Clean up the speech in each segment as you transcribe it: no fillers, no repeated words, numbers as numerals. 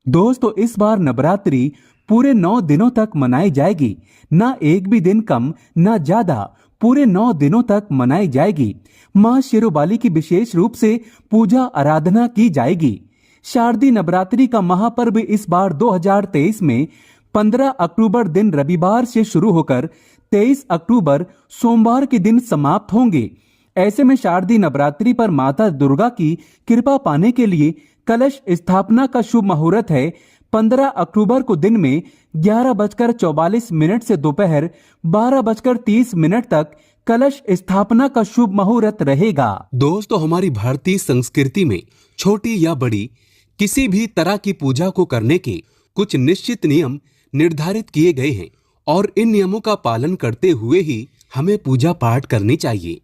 दोस्तों इस बार नवरात्रि पूरे 9 दिनों तक मनाई जाएगी। ना एक भी दिन कम ना ज्यादा, पूरे 9 दिनों तक मनाई जाएगी। माँ शेरोबाली की विशेष रूप से पूजा आराधना की जाएगी। शारदीय नवरात्रि का महापर्व इस बार 2023 में 15 अक्टूबर दिन रविवार से शुरू होकर 23 अक्टूबर सोमवार के दिन समाप्त होंगे। ऐसे में शारदीय नवरात्रि पर माता दुर्गा की कृपा पाने के लिए कलश स्थापना का शुभ मुहूर्त है 15 अक्टूबर को दिन में 11:44 से दोपहर 12:30 तक कलश स्थापना का शुभ मुहूर्त रहेगा। दोस्तों हमारी भारतीय संस्कृति में छोटी या बड़ी किसी भी तरह की पूजा को करने के कुछ निश्चित नियम निर्धारित किए गए हैं और इन नियमों का पालन करते हुए ही हमें पूजा पाठ करनी चाहिए,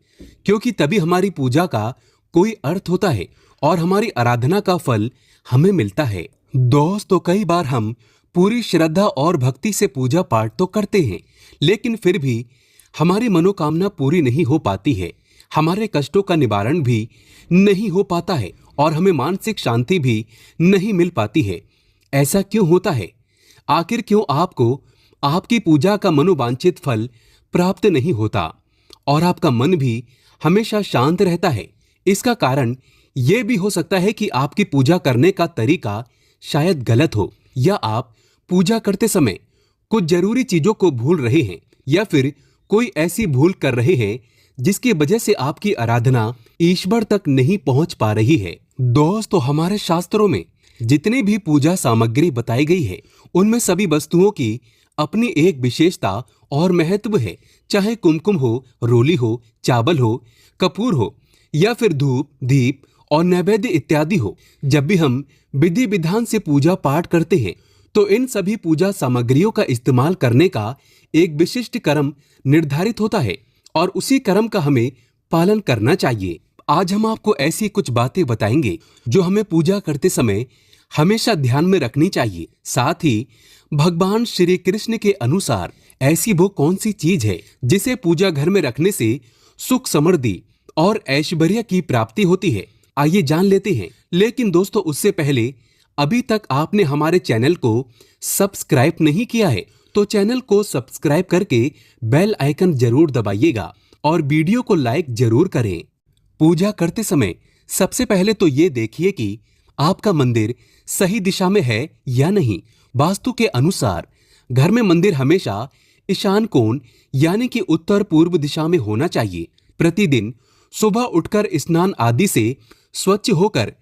क्योंकि तभी हमारी पूजा का कोई अर्थ होता है और हमारी आराधना का फल हमें मिलता है। दोस्तों कई बार हम पूरी श्रद्धा और भक्ति से पूजा पाठ तो करते हैं, लेकिन फिर भी हमारी मनोकामना पूरी नहीं हो पाती है, हमारे कष्टों का निवारण भी नहीं हो पाता है और हमें मानसिक शांति भी नहीं मिल पाती है। ऐसा क्यों होता है? आखिर क्यों आपको आपकी पूजा का मनोवांछित फल प्राप्त नहीं होता और आपका मन भी हमेशा शांत रहता है? इसका कारण यह भी हो सकता है कि आपकी पूजा करने का तरीका शायद गलत हो, या आप पूजा करते समय कुछ जरूरी चीजों को भूल रहे हैं, या फिर कोई ऐसी भूल कर रहे हैं जिसकी वजह से आपकी आराधना ईश्वर तक नहीं पहुंच पा रही है। दोस्तों हमारे शास्त्रों में जितनी भी पूजा सामग्री बताई गई है उनमें सभी वस्तुओं की अपनी एक विशेषता और महत्व है। चाहे कुमकुम हो, रोली हो, चावल हो, कपूर हो, या फिर धूप, दीप और नैवेद्य इत्यादि हो। जब भी हम विधि विधान से पूजा पाठ करते हैं तो इन सभी पूजा सामग्रियों का इस्तेमाल करने का एक विशिष्ट क्रम निर्धारित होता है और उसी क्रम का हमें पालन करना चाहिए। आज हम आपको ऐसी कुछ बातें बताएंगे जो हमें पूजा करते समय हमेशा ध्यान में रखनी चाहिए। साथ ही भगवान श्री कृष्ण के अनुसार ऐसी वो कौन सी चीज है जिसे पूजा घर में रखने से सुख, समृद्धि और ऐश्वर्य की प्राप्ति होती है। आइए जान लेते हैं। लेकिन दोस्तों उससे पहले अभी तक आपने हमारे चैनल को सब्सक्राइब नहीं किया है तो चैनल को सब्सक्राइब करके बेल आइकन जरूर दबाइएगा और वीडियो को लाइक जरूर करें। पूजा करते समय सबसे पहले तो ये देखिए कि आपका मंदिर सही दिशा में है या नहीं। वास्तु के अनुसार घर में मंदिर हमेशा ईशान कोण यानी कि उत्तर पूर्व दिशा में होना चाहिए। प्रतिदिन सुबह उठकर स्नान आदि से स्वच्छ होकर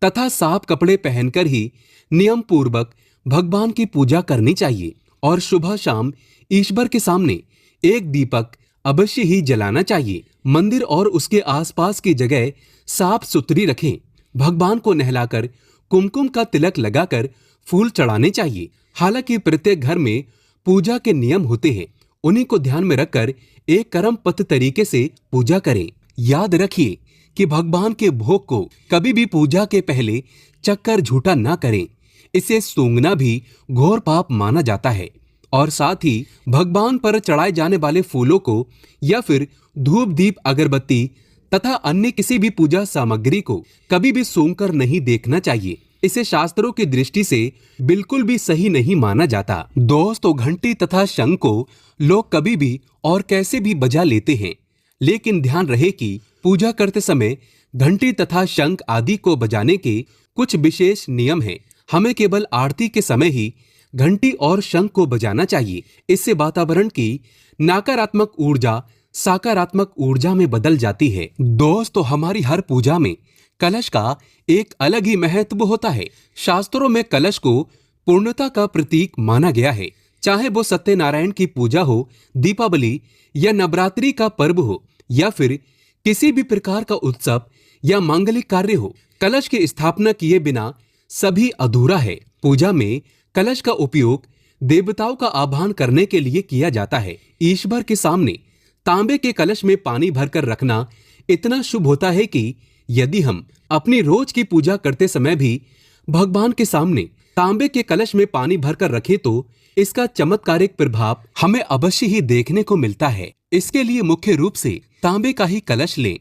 तथा साफ कपड़े पहनकर ही नियम पूर्वक भगवान की पूजा करनी चाहिए और सुबह शाम ईश्वर के सामने एक दीपक अवश्य ही जलाना चाहिए। मंदिर और उसके आसपास की जगह साफ सुथरी रखें। भगवान को नहलाकर कुमकुम का तिलक लगाकर फूल चढ़ाने चाहिए। हालांकि प्रत्येक घर में पूजा के नियम होते हैं, उन्हीं को ध्यान में रखकर एक क्रमबद्ध तरीके से पूजा करें। याद रखिए कि भगवान के भोग को कभी भी पूजा के पहले चक्कर झूठा ना करें, इसे सूंघना भी घोर पाप माना जाता है। और साथ ही भगवान पर चढ़ाए जाने वाले फूलों को या फिर धूप, दीप, अगरबत्ती तथा अन्य किसी भी पूजा सामग्री को कभी भी सूंघकर नहीं देखना चाहिए। इसे शास्त्रों की दृष्टि से बिल्कुल भी सही नहीं माना जाता। दोस्तों घंटी तथा शंख को लोग कभी भी और कैसे भी बजा लेते हैं, लेकिन ध्यान रहे कि पूजा करते समय घंटी तथा शंख आदि को बजाने के कुछ विशेष नियम हैं। हमें केवल आरती के समय ही घंटी और शंख को बजाना चाहिए। इससे वातावरण की नकारात्मक ऊर्जा सकारात्मक ऊर्जा में बदल जाती है। दोस्तों हमारी हर पूजा में कलश का एक अलग ही महत्व होता है। शास्त्रों में कलश को पूर्णता का प्रतीक माना गया है। चाहे वो सत्यनारायण की पूजा हो, दीपावली या नवरात्रि का पर्व हो, या फिर किसी भी प्रकार का उत्सव या मांगलिक कार्य हो, कलश की स्थापना किए बिना सभी अधूरा है। पूजा में कलश का उपयोग देवताओं का आह्वान करने के लिए किया जाता है। ईश्वर के सामने तांबे के कलश में पानी भरकर रखना इतना शुभ होता है कि यदि हम अपनी रोज की पूजा करते समय भी भगवान के सामने तांबे के कलश में पानी भरकर रखें तो इसका चमत्कारिक प्रभाव हमें अवश्य ही देखने को मिलता है। इसके लिए मुख्य रूप से तांबे का ही कलश लें।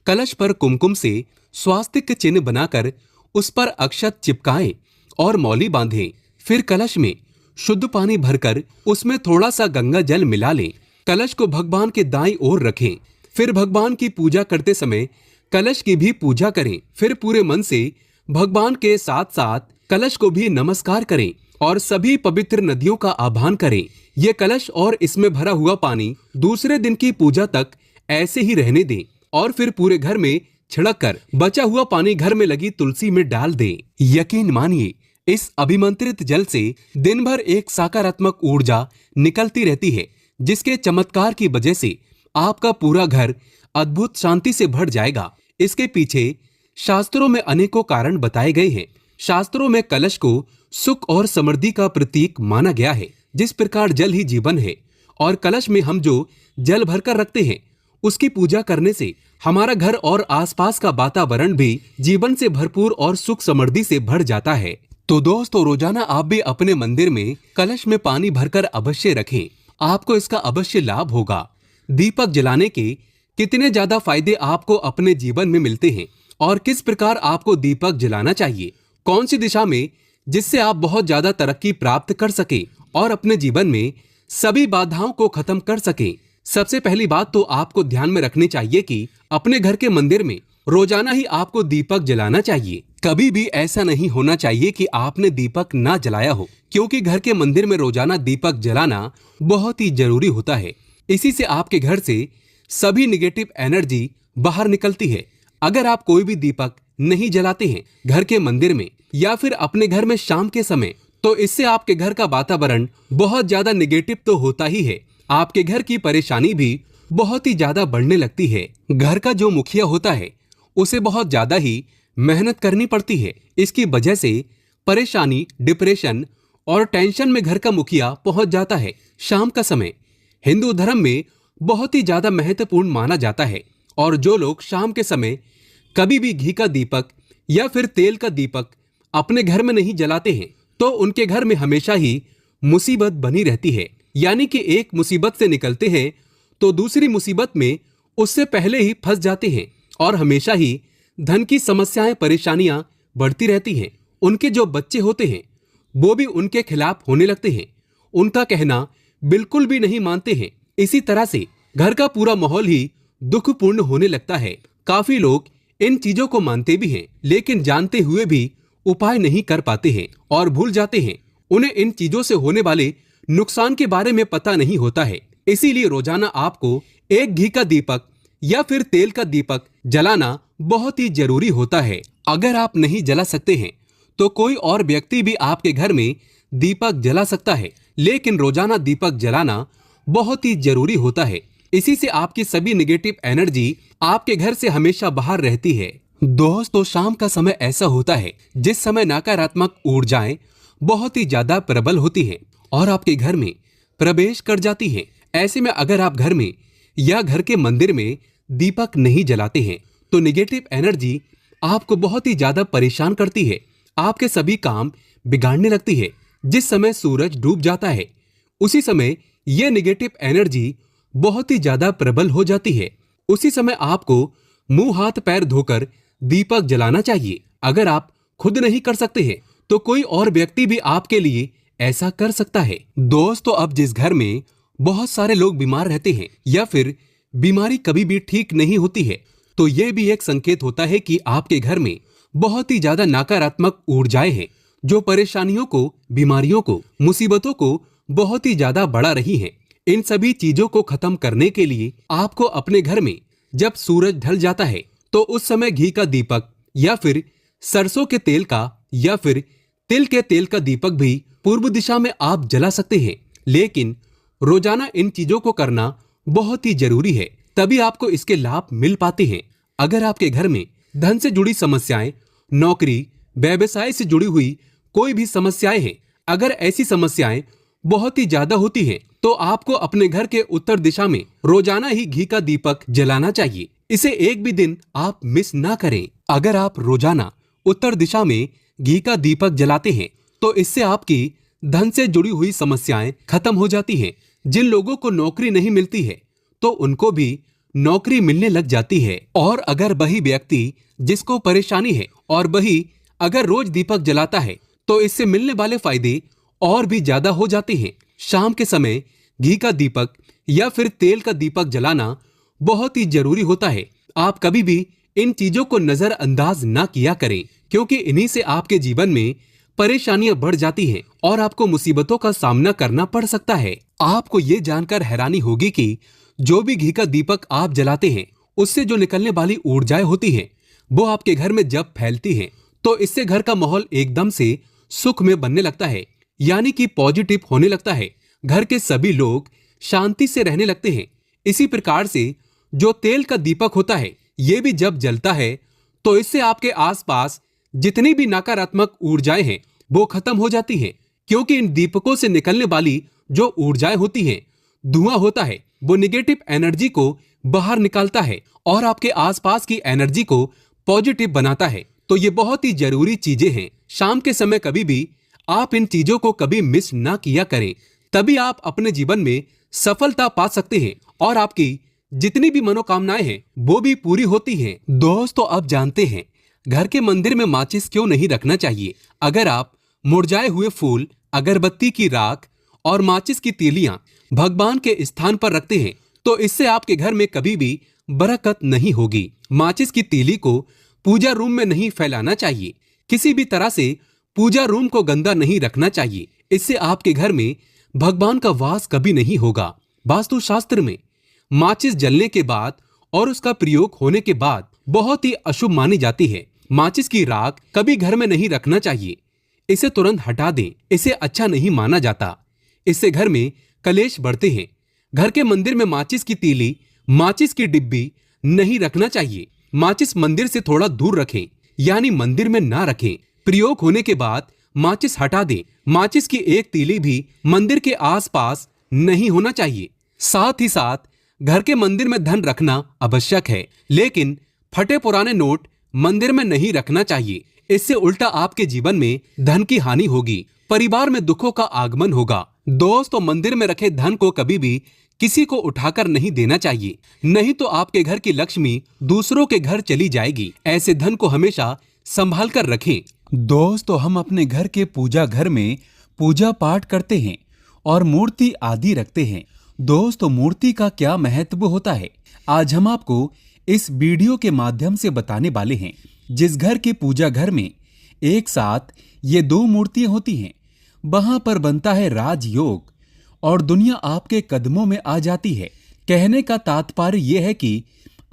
कलश पर कुमकुम से स्वास्तिक चिन्ह बनाकर उस पर अक्षत चिपकाएं और मौली बांधें। फिर कलश में शुद्ध पानी भरकर उसमें थोड़ा सा गंगा जल मिला लें। कलश को भगवान के दाईं ओर रखें। फिर भगवान की पूजा करते समय कलश की भी पूजा करें। फिर पूरे मन से भगवान के साथ साथ कलश को भी नमस्कार करें और सभी पवित्र नदियों का आह्वान करें। ये कलश और इसमें भरा हुआ पानी दूसरे दिन की पूजा तक ऐसे ही रहने दें और फिर पूरे घर में छिड़क कर बचा हुआ पानी घर में लगी तुलसी में डाल दें। यकीन मानिए, इस अभिमंत्रित जल से दिन भर एक सकारात्मक ऊर्जा निकलती रहती है, जिसके चमत्कार की वजह से आपका पूरा घर अद्भुत शांति से भर जाएगा। इसके पीछे शास्त्रों में अनेकों कारण बताए गए हैं। शास्त्रों में कलश को सुख और समृद्धि का प्रतीक माना गया है। जिस प्रकार जल ही जीवन है और कलश में हम जो जल भरकर रखते हैं उसकी पूजा करने से हमारा घर और आसपास का वातावरण भी जीवन से भरपूर और सुख समृद्धि से भर जाता है। तो दोस्तों, रोजाना आप भी अपने मंदिर में कलश में पानी भरकर अवश्य रखें। आपको इसका अवश्य लाभ होगा। दीपक जलाने के कितने ज्यादा फायदे आपको अपने जीवन में मिलते हैं और किस प्रकार आपको दीपक जलाना चाहिए, कौन सी दिशा में, जिससे आप बहुत ज्यादा तरक्की प्राप्त कर सके और अपने जीवन में सभी बाधाओं को खत्म कर सके। सबसे पहली बात तो आपको ध्यान में रखनी चाहिए कि अपने घर के मंदिर में रोजाना ही आपको दीपक जलाना चाहिए। कभी भी ऐसा नहीं होना चाहिए कि आपने दीपक ना जलाया हो, क्योंकि घर के मंदिर में रोजाना दीपक जलाना बहुत ही जरूरी होता है। इसी से आपके घर से सभी निगेटिव एनर्जी बाहर निकलती है। अगर आप कोई भी दीपक नहीं जलाते हैं घर के मंदिर में या फिर अपने घर में शाम के समय, तो इससे आपके घर का वातावरण बहुत ज्यादा निगेटिव तो होता ही है, आपके घर की परेशानी भी बहुत ही ज्यादा बढ़ने लगती है। घर का जो मुखिया होता है उसे बहुत ज्यादा ही मेहनत करनी पड़ती है। इसकी वजह से परेशानी, डिप्रेशन और टेंशन में घर का मुखिया पहुंच जाता है। शाम का समय हिंदू धर्म में बहुत ही ज्यादा महत्वपूर्ण माना जाता है और जो लोग शाम के समय कभी भी घी का दीपक या फिर तेल का दीपक अपने घर में नहीं जलाते हैं तो उनके घर में हमेशा ही मुसीबत बनी रहती है। यानी कि एक मुसीबत से निकलते हैं तो दूसरी मुसीबत में उससे पहले ही फंस जाते हैं और हमेशा ही धन की समस्याएं, परेशानियां बढ़ती रहती हैं। उनके जो बच्चे होते हैं वो भी उनके खिलाफ होने लगते हैं, उनका कहना बिल्कुल भी नहीं मानते हैं। इसी तरह से घर का पूरा माहौल ही दुखपूर्ण होने लगता है। काफी लोग इन चीजों को मानते भी हैं, लेकिन जानते हुए भी उपाय नहीं कर पाते हैं और भूल जाते हैं। उन्हें इन चीजों से होने वाले नुकसान के बारे में पता नहीं होता है। इसीलिए रोजाना आपको एक घी का दीपक या फिर तेल का दीपक जलाना बहुत ही जरूरी होता है। अगर आप नहीं जला सकते हैं तो कोई और व्यक्ति भी आपके घर में दीपक जला सकता है, लेकिन रोजाना दीपक जलाना बहुत ही जरूरी होता है। इसी से आपकी सभी निगेटिव एनर्जी आपके घर से हमेशा बाहर रहती है। दोस्तों, शाम का समय ऐसा होता है जिस समय नकारात्मक ऊर्जाएं बहुत ही ज्यादा प्रबल होती हैं और आपके घर में प्रवेश कर जाती हैं। ऐसे में अगर आप घर में या घर के मंदिर में दीपक नहीं जलाते हैं तो निगेटिव एनर्जी आपको बहुत ही ज्यादा परेशान करती है, आपके सभी काम बिगाड़ने लगती है। जिस समय सूरज डूब जाता है उसी समय यह निगेटिव एनर्जी बहुत ही ज्यादा प्रबल हो जाती है। उसी समय आपको मुंह हाथ पैर धोकर दीपक जलाना चाहिए। अगर आप खुद नहीं कर सकते हैं तो कोई और व्यक्ति भी आपके लिए ऐसा कर सकता है। दोस्तों, अब जिस घर में बहुत सारे लोग बीमार रहते हैं या फिर बीमारी कभी भी ठीक नहीं होती है तो यह भी एक संकेत होता है कि आपके घर में बहुत ही ज्यादा नकारात्मक ऊर्जाएं हैं जो परेशानियों को, बीमारियों को, मुसीबतों को बहुत ही ज्यादा बढ़ा रही हैं। इन सभी चीजों को खत्म करने के लिए आपको अपने घर में जब सूरज ढल जाता है तो उस समय घी का दीपक या फिर सरसों के तेल का या फिर तिल के तेल का दीपक भी पूर्व दिशा में आप जला सकते हैं। लेकिन रोजाना इन चीजों को करना बहुत ही जरूरी है, तभी आपको इसके लाभ मिल पाते हैं। अगर आपके घर में धन से जुड़ी समस्याएं, नौकरी, व्यवसाय से जुड़ी हुई कोई भी समस्याएं हैं, अगर ऐसी समस्याएं बहुत ही ज्यादा होती हैं तो आपको अपने घर के उत्तर दिशा में रोजाना ही घी का दीपक जलाना चाहिए। इसे एक भी दिन आप मिस ना करें। अगर आप रोजाना उत्तर दिशा में घी का दीपक जलाते हैं तो इससे आपकी धन से जुड़ी हुई समस्याएं खत्म हो जाती हैं। जिन लोगों को नौकरी नहीं मिलती है तो उनको भी नौकरी मिलने लग जाती है। और अगर वही व्यक्ति जिसको परेशानी है और वही अगर रोज दीपक जलाता है तो इससे मिलने वाले फायदे और भी ज्यादा हो जाते हैं। शाम के समय घी का दीपक या फिर तेल का दीपक जलाना बहुत ही जरूरी होता है। आप कभी भी इन चीजों को नजरअंदाज ना किया करें, क्योंकि इन्हीं से आपके जीवन में परेशानियां बढ़ जाती हैं और आपको मुसीबतों का सामना करना पड़ सकता है। आपको ये जानकर हैरानी होगी कि जो भी घी का दीपक आप जलाते हैं, उससे जो निकलने वाली ऊर्जाएं होती हैं, वो आपके घर में जब फैलती हैं, तो इससे घर का माहौल एकदम से सुख में बनने लगता है, यानी कि पॉजिटिव होने लगता है। घर के सभी लोग शांति से रहने लगते हैं। इसी प्रकार से जो तेल का दीपक होता है, ये भी जब जलता है तो इससे आपके आसपास जितनी भी नकारात्मक ऊर्जाएं हैं वो खत्म हो जाती हैं, क्योंकि इन दीपकों से निकलने वाली जो ऊर्जाएं होती हैं, धुआं होता है, वो निगेटिव एनर्जी को बाहर निकालता है और आपके आसपास की एनर्जी को पॉजिटिव बनाता है। तो ये बहुत ही जरूरी चीजें हैं। शाम के समय कभी भी आप इन चीजों को कभी मिस ना किया करें, तभी आप अपने जीवन में सफलता पा सकते हैं और आपकी जितनी भी मनोकामनाएं हैं वो भी पूरी होती हैं। दोस्तों, अब जानते हैं घर के मंदिर में माचिस क्यों नहीं रखना चाहिए। अगर आप मुरझाए हुए फूल, अगरबत्ती की राख और माचिस की तीलियां भगवान के स्थान पर रखते हैं, तो इससे आपके घर में कभी भी बरकत नहीं होगी। माचिस की तीली को पूजा रूम में नहीं फैलाना चाहिए। किसी भी तरह से पूजा रूम को गंदा नहीं रखना चाहिए। इससे आपके घर में भगवान का वास कभी नहीं होगा। वास्तु शास्त्र में माचिस जलने के बाद और उसका प्रयोग होने के बाद बहुत ही अशुभ मानी जाती है। माचिस की राख कभी घर में नहीं रखना चाहिए। इसे तुरंत हटा दें। इसे अच्छा नहीं माना जाता। इससे घर में कलेश बढ़ते हैं। घर के मंदिर में माचिस की तीली, माचिस की डिब्बी नहीं रखना चाहिए। माचिस मंदिर से थोड़ा दूर रखें, यानी मंदिर में ना रखें। प्रयोग होने के बाद माचिस हटा दें। माचिस की एक तीली भी मंदिर के आसपास नहीं होना चाहिए। साथ ही साथ घर के मंदिर में धन रखना आवश्यक है, लेकिन फटे पुराने नोट मंदिर में नहीं रखना चाहिए। इससे उल्टा आपके जीवन में धन की हानि होगी, परिवार में दुखों का आगमन होगा। दोस्तों, मंदिर में रखे धन को कभी भी किसी को उठाकर नहीं देना चाहिए, नहीं तो आपके घर की लक्ष्मी दूसरों के घर चली जाएगी। ऐसे धन को हमेशा संभाल कर रखें। दोस्तों, हम अपने घर के पूजा घर में पूजा पाठ करते हैं और मूर्ति आदि रखते हैं। दोस्तों, मूर्ति का क्या महत्व होता है, आज हम आपको इस वीडियो के माध्यम से बताने वाले हैं। जिस घर के पूजा घर में एक साथ ये दो मूर्तियां होती हैं, वहां पर बनता है राजयोग और दुनिया आपके कदमों में आ जाती है। कहने का तात्पर्य यह है कि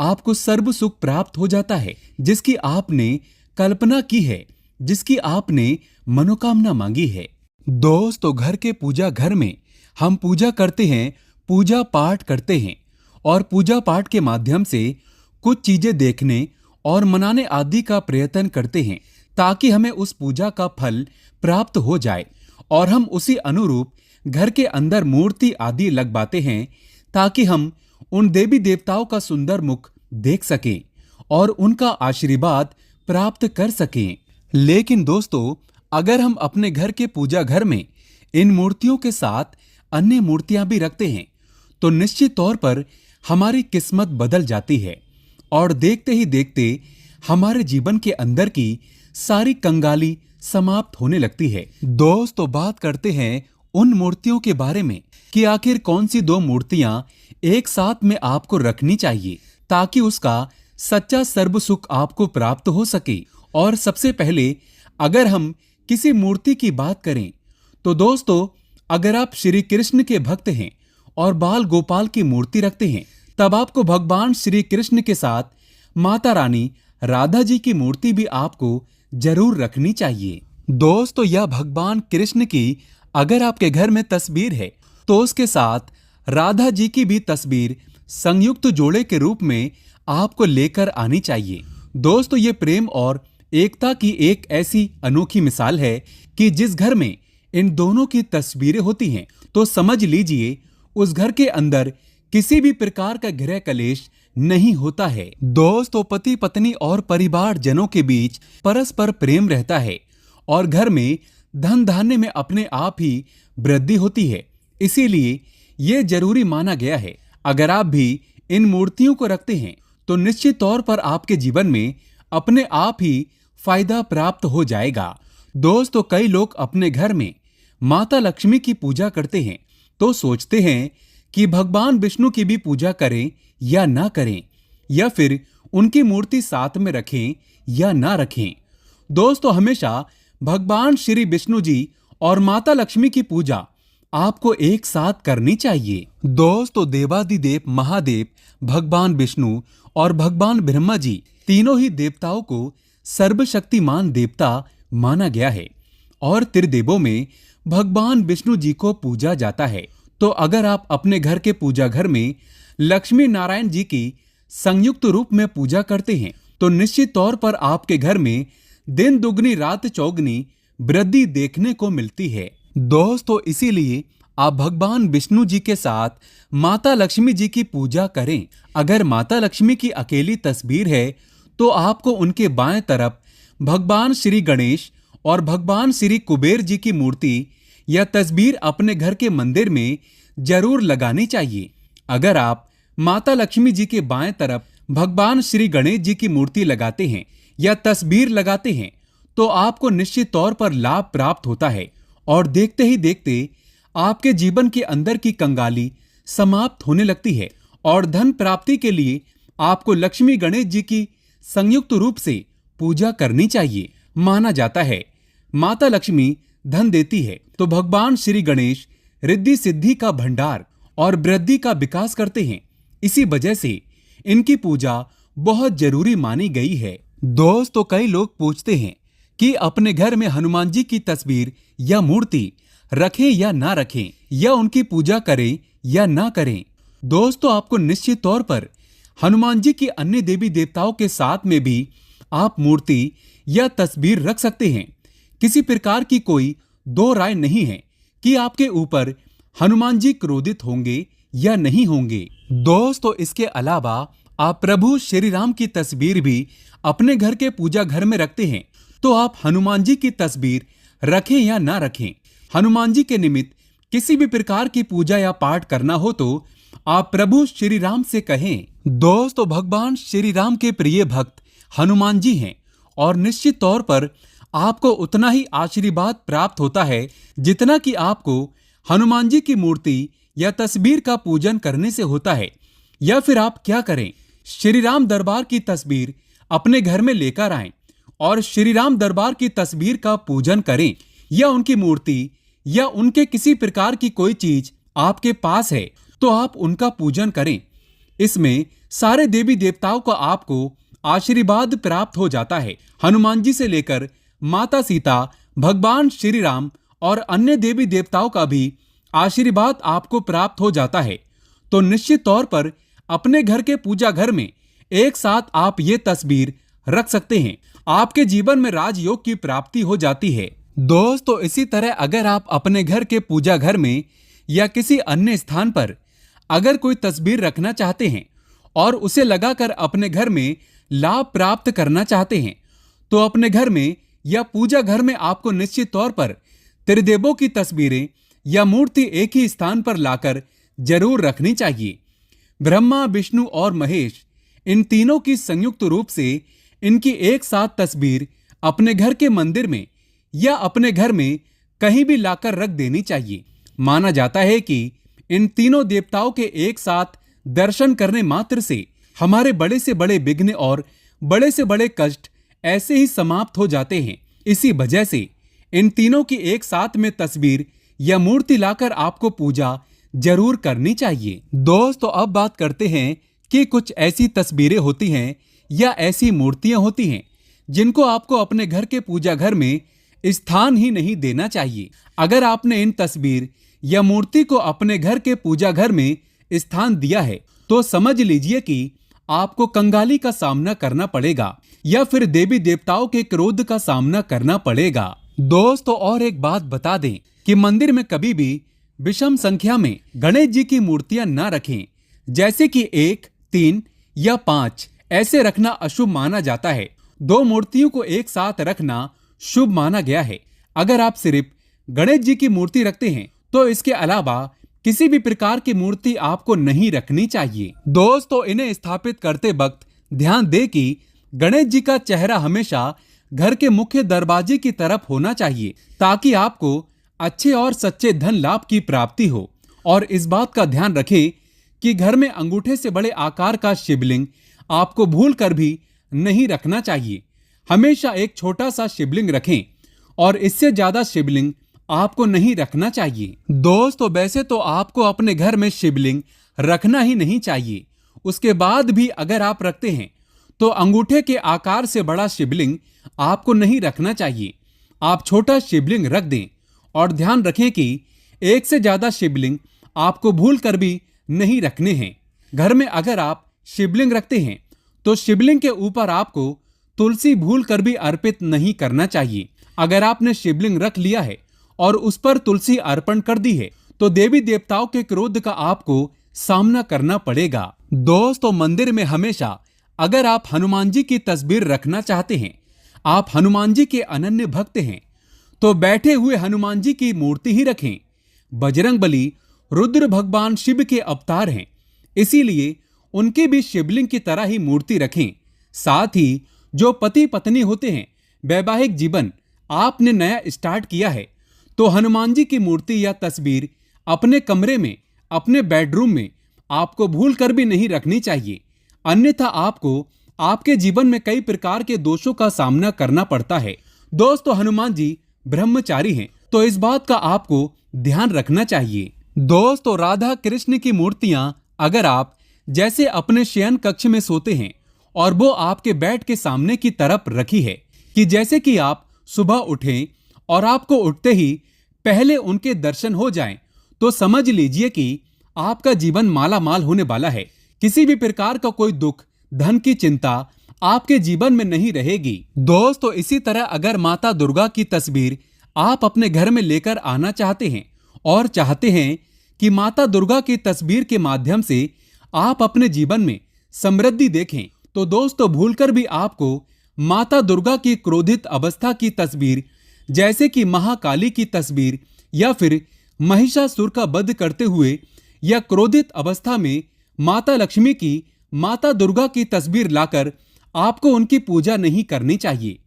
आपको सर्व सुख प्राप्त हो जाता है, जिसकी आपने कल्पना की है, जिसकी आपने मनोकामना मांगी है। दोस्तों, घर के पूजा घर में हम पूजा करते हैं, पूजा पाठ करते हैं और पूजा पाठ के माध्यम से कुछ चीजें देखने और मनाने आदि का प्रयत्न करते हैं, ताकि हमें उस पूजा का फल प्राप्त हो जाए और हम उसी अनुरूप घर के अंदर मूर्ति आदि लगवाते हैं, ताकि हम उन देवी देवताओं का सुंदर मुख देख सकें और उनका आशीर्वाद प्राप्त कर सकें। लेकिन दोस्तों, अगर हम अपने घर के पूजा घर में इन मूर्तियों के साथ अन्य मूर्तियां भी रखते हैं, तो निश्चित तौर पर हमारी किस्मत बदल जाती है और देखते ही देखते हमारे जीवन के अंदर की सारी कंगाली समाप्त होने लगती है। दोस्तों, बात करते हैं उन मूर्तियों के बारे में कि आखिर कौन सी दो मूर्तियां एक साथ में आपको रखनी चाहिए, ताकि उसका सच्चा सर्व सुख आपको प्राप्त हो सके। और सबसे पहले अगर हम किसी मूर्ति की बात करें, तो दोस्तों, अगर आप श्री कृष्ण के भक्त हैं और बाल गोपाल की मूर्ति रखते हैं, तब आपको भगवान श्री कृष्ण के साथ माता रानी राधा जी की मूर्ति भी आपको जरूर रखनी चाहिए। दोस्तों, यह भगवान कृष्ण की अगर आपके घर में तस्वीर है, तो उसके साथ राधा जी की भी तस्वीर संयुक्त जोड़े के रूप में आपको लेकर आनी चाहिए। दोस्तों, ये प्रेम और एकता की एक ऐसी अनोखी मिसाल है कि जिस घर में इन दोनों की तस्वीरें होती हैं, तो समझ लीजिए उस घर के अंदर किसी भी प्रकार का गृह कलेश नहीं होता है। दोस्तों, पति पत्नी और परिवार जनों के बीच परस्पर प्रेम रहता है और घर में धन धान्य में अपने आप ही वृद्धि होती है। इसीलिए यह जरूरी माना गया है, अगर आप भी इन मूर्तियों को रखते हैं, तो निश्चित तौर पर आपके जीवन में अपने आप ही फायदा प्राप्त हो जाएगा। दोस्तों, कई लोग अपने घर में माता लक्ष्मी की पूजा करते हैं तो सोचते हैं कि भगवान विष्णु की भी पूजा करें या ना करें, या फिर उनकी मूर्ति साथ में रखें या ना रखें। दोस्तों, हमेशा भगवान श्री विष्णु जी और माता लक्ष्मी की पूजा आपको एक साथ करनी चाहिए। दोस्तों, देवादिदेव महादेव भगवान विष्णु और भगवान ब्रह्मा जी तीनों ही देवताओं को सर्वशक्तिमान देवता माना गया है और त्रिदेवों में भगवान विष्णु जी को पूजा जाता है। तो अगर आप अपने घर के पूजा घर में लक्ष्मी नारायण जी की संयुक्त रूप में पूजा करते हैं तो निश्चित तौर पर आपके घर में दिन दुगनी रात चौगनी वृद्धि देखने को मिलती है। दोस्तों, इसीलिए आप भगवान विष्णु जी के साथ माता लक्ष्मी जी की पूजा करें। अगर माता लक्ष्मी की अकेली तस्वीर है तो आपको उनके बाएं तरफ भगवान श्री गणेश और भगवान श्री कुबेर जी की मूर्ति या तस्वीर अपने घर के मंदिर में जरूर लगानी चाहिए। अगर आप माता लक्ष्मी जी के बाएं तरफ भगवान श्री गणेश जी की मूर्ति लगाते हैं या तस्वीर लगाते हैं तो आपको निश्चित तौर पर लाभ प्राप्त होता है और देखते ही देखते आपके जीवन के अंदर की कंगाली समाप्त होने लगती है और धन प्राप्ति के लिए आपको लक्ष्मी गणेश जी की संयुक्त रूप से पूजा करनी चाहिए। माना जाता है माता लक्ष्मी धन देती है तो भगवान श्री गणेश रिद्धि सिद्धि का भंडार और वृद्धि का विकास करते हैं। इसी वजह से इनकी पूजा बहुत जरूरी मानी गई है। दोस्तों, कई लोग पूछते हैं कि अपने घर में हनुमान जी की तस्वीर या मूर्ति रखें या ना रखें, या उनकी पूजा करें या ना करें। दोस्तों, आपको निश्चित तौर पर हनुमान जी की अन्य देवी देवताओं के साथ में भी आप मूर्ति या तस्वीर रख सकते हैं। किसी प्रकार की कोई दो राय नहीं है कि आपके ऊपर हनुमान जी क्रोधित होंगे या नहीं होंगे। दोस्तों, इसके अलावा आप प्रभु श्री राम की तस्वीर भी अपने घर के पूजा घर में रखते हैं तो आप हनुमान जी की तस्वीर रखें या ना रखें, हनुमान जी के निमित्त किसी भी प्रकार की पूजा या पाठ करना हो तो आप प्रभु श्री राम से कहें। दोस्तों, भगवान श्री राम के प्रिय भक्त हनुमान जी हैं और निश्चित तौर पर आपको उतना ही आशीर्वाद प्राप्त होता है जितना कि आपको हनुमान जी की मूर्ति या तस्वीर का पूजन करने से होता है। या फिर आप क्या करें, श्री राम दरबार की तस्वीर अपने घर में लेकर आएं और श्री राम दरबार की तस्वीर का पूजन करें, या उनकी मूर्ति या उनके किसी प्रकार की कोई चीज आपके पास है तो आप उनका पूजन करें। इसमें सारे देवी देवताओं का आपको आशीर्वाद प्राप्त हो जाता है। हनुमान जी से लेकर माता सीता, भगवान श्री राम और अन्य देवी देवताओं का भी आशीर्वाद आपको प्राप्त हो जाता है। तो निश्चित तौर पर अपने घर के पूजा घर में एक साथ आप ये तस्वीर रख सकते हैं। आपके जीवन में राजयोग की प्राप्ति हो जाती है। दोस्तों, इसी तरह अगर आप अपने घर के पूजा घर में या किसी अन्य स्थान पर अगर कोई तस्वीर रखना चाहते हैं और उसे लगाकर अपने घर में लाभ प्राप्त करना चाहते हैं तो अपने घर में या पूजा घर में आपको निश्चित तौर पर त्रिदेवों की तस्वीरें या मूर्ति एक ही स्थान पर लाकर जरूर रखनी चाहिए। ब्रह्मा, विष्णु और महेश, इन तीनों की संयुक्त रूप से इनकी एक साथ तस्वीर अपने घर के मंदिर में या अपने घर में कहीं भी लाकर रख देनी चाहिए। माना जाता है कि इन तीनों देवताओं के एक साथ दर्शन करने मात्र से हमारे बड़े से बड़े विघ्न और बड़े से बड़े कष्ट ऐसे ही समाप्त हो जाते हैं। इसी वजह से इन तीनों की एक साथ में तस्वीर या मूर्ति लाकर आपको पूजा जरूर करनी चाहिए। दोस्तों, अब बात करते हैं कि कुछ ऐसी तस्वीरें होती हैं या ऐसी मूर्तियां होती हैं जिनको आपको अपने घर के पूजा घर में स्थान ही नहीं देना चाहिए। अगर आपने इन तस्वीर या मूर्ति को अपने घर के पूजा घर में स्थान दिया है तो समझ लीजिए कि आपको कंगाली का सामना करना पड़ेगा या फिर देवी देवताओं के क्रोध का सामना करना पड़ेगा। दोस्तों, और एक बात बता दें कि मंदिर में कभी भी विषम संख्या में गणेश जी की मूर्तियां ना रखें, जैसे कि 1, 3 या 5 ऐसे रखना अशुभ माना जाता है। 2 मूर्तियों को एक साथ रखना शुभ माना गया है। अगर आप सिर्फ गणेश जी की मूर्ति रखते हैं तो इसके अलावा किसी भी प्रकार की मूर्ति आपको नहीं रखनी चाहिए। दोस्तों, इन्हें स्थापित करते वक्त ध्यान दें कि गणेश जी का चेहरा हमेशा घर के मुख्य दरवाजे की तरफ होना चाहिए, ताकि आपको अच्छे और सच्चे धन लाभ की प्राप्ति हो। और इस बात का ध्यान रखें कि घर में अंगूठे से बड़े आकार का शिवलिंग आपको भूल कर भी नहीं रखना चाहिए। हमेशा एक छोटा सा शिवलिंग रखें और इससे ज्यादा शिवलिंग आपको नहीं रखना चाहिए। दोस्तों, वैसे तो आपको अपने घर में शिवलिंग रखना ही नहीं चाहिए। उसके बाद भी अगर आप रखते हैं तो अंगूठे के आकार से बड़ा शिवलिंग आपको नहीं रखना चाहिए। आप छोटा शिवलिंग रख दें और ध्यान रखें कि एक से ज्यादा शिवलिंग आपको भूल कर भी नहीं रखने हैं। घर में अगर आप शिवलिंग रखते हैं तो शिवलिंग के ऊपर आपको तुलसी भूल कर भी अर्पित नहीं करना चाहिए। अगर आपने शिवलिंग रख लिया है और उस पर तुलसी अर्पण कर दी है तो देवी देवताओं के क्रोध का आपको सामना करना पड़ेगा। दोस्तों, मंदिर में हमेशा अगर आप हनुमान जी की तस्वीर रखना चाहते हैं, आप हनुमान जी के अनन्य भक्त हैं, तो बैठे हुए हनुमान जी की मूर्ति ही रखें। बजरंगबली रुद्र भगवान शिव के अवतार हैं, इसीलिए उनकी भी शिवलिंग की तरह ही मूर्ति रखें। साथ ही जो पति पत्नी होते हैं, वैवाहिक जीवन आपने नया स्टार्ट किया है, तो हनुमान जी की मूर्ति या तस्वीर अपने कमरे में, अपने बेडरूम में आपको भूल कर भी नहीं रखनी चाहिए। अन्यथा आपको आपके जीवन में कई प्रकार के दोषों का सामना करना पड़ता है। दोस्तों, हनुमान जी ब्रह्मचारी हैं, तो इस बात का आपको ध्यान रखना चाहिए। दोस्तों, राधा कृष्ण की मूर्तियां अगर आप जैसे अपने शयन कक्ष में सोते हैं और वो आपके बेड के सामने की तरफ रखी है कि जैसे कि आप सुबह उठें और आपको उठते ही पहले उनके दर्शन हो जाएं, तो समझ लीजिए कि आपका जीवन माला माल होने वाला है। किसी भी प्रकार का कोई दुख, धन की चिंता आपके जीवन में नहीं रहेगी। दोस्तों, इसी तरह अगर माता दुर्गा की तस्वीर आप अपने घर में लेकर आना चाहते हैं और चाहते हैं कि माता दुर्गा की तस्वीर के माध्यम से आप अपने जीवन में समृद्धि देखें, तो दोस्तों भूलकर भी आपको माता दुर्गा की क्रोधित अवस्था की तस्वीर, जैसे कि महाकाली की तस्वीर या फिर महिषासुर का वध करते हुए या क्रोधित अवस्था में माता लक्ष्मी की, माता दुर्गा की तस्वीर लाकर आपको उनकी पूजा नहीं करनी चाहिए।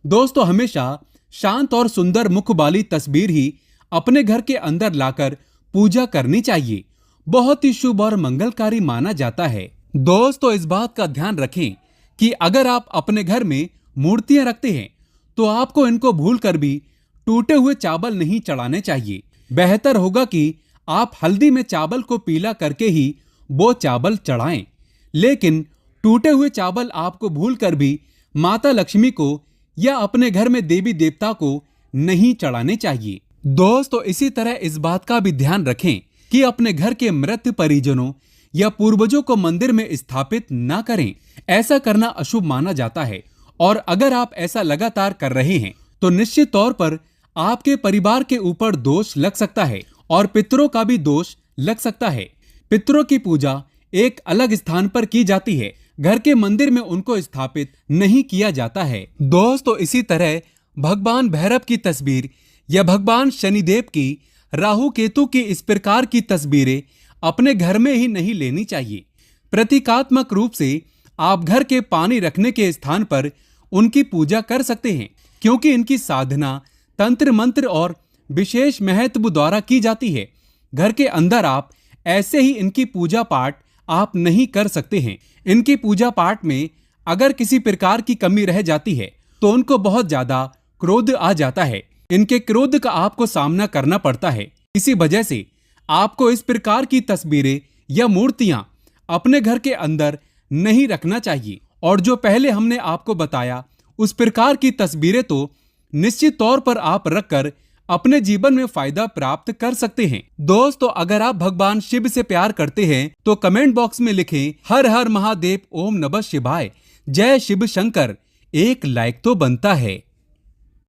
दोस्तों, हमेशा शांत और सुंदर मुख वाली तस्वीर ही अपने घर के अंदर लाकर पूजा करनी चाहिए। बहुत ही शुभ और मंगलकारी माना जाता है। दोस्तों, इस बात का ध्यान रखें कि अगर आप अपने घर में मूर्तियां रखते हैं तो आपको इनको भूलकर भी टूटे हुए चावल नहीं चढ़ाने चाहिए। बेहतर होगा कि आप हल्दी में चावल को पीला करके ही वो चावल चढ़ाएं, लेकिन टूटे हुए चावल आपको भूलकर भी माता लक्ष्मी को या अपने घर में देवी देवता को नहीं चढ़ाने चाहिए। दोस्तों, इसी तरह इस बात का भी ध्यान रखें कि अपने घर के मृत परिजनों या पूर्वजों को मंदिर में स्थापित ना करें। ऐसा करना अशुभ माना जाता है और अगर आप ऐसा लगातार कर रहे हैं तो निश्चित तौर पर आपके परिवार के ऊपर दोष लग सकता है और पितरों का भी दोष लग सकता है। पितरों की पूजा एक अलग स्थान पर की जाती है, घर के मंदिर में उनको स्थापित नहीं किया जाता है। दोस्तों, इसी तरह भगवान भैरव की तस्वीर या भगवान शनिदेव की, राहु केतु की इस प्रकार की तस्वीरें अपने घर में ही नहीं लेनी चाहिए। प्रतीकात्मक रूप से आप घर के पानी रखने के स्थान पर उनकी पूजा कर सकते हैं, क्योंकि इनकी साधना तंत्र मंत्र और विशेष महत्व द्वारा की जाती है। घर के अंदर आप ऐसे ही इनकी पूजा पाठ आप नहीं कर सकते हैं। इनकी पूजा पाठ में अगर किसी प्रकार की कमी रह जाती है तो उनको बहुत ज्यादा क्रोध आ जाता है। इनके क्रोध का आपको सामना करना पड़ता है। इसी वजह से आपको इस प्रकार की तस्वीरें या मूर्तियां अपने घर के अंदर नहीं रखना चाहिए। और जो पहले हमने आपको बताया उस प्रकार की तस्वीरें तो निश्चित तौर पर आप रखकर अपने जीवन में फायदा प्राप्त कर सकते हैं। दोस्तों, अगर आप भगवान शिव से प्यार करते हैं तो कमेंट बॉक्स में लिखें हर हर महादेव, ओम नमः शिवाय, जय शिव शंकर। एक लाइक तो बनता है।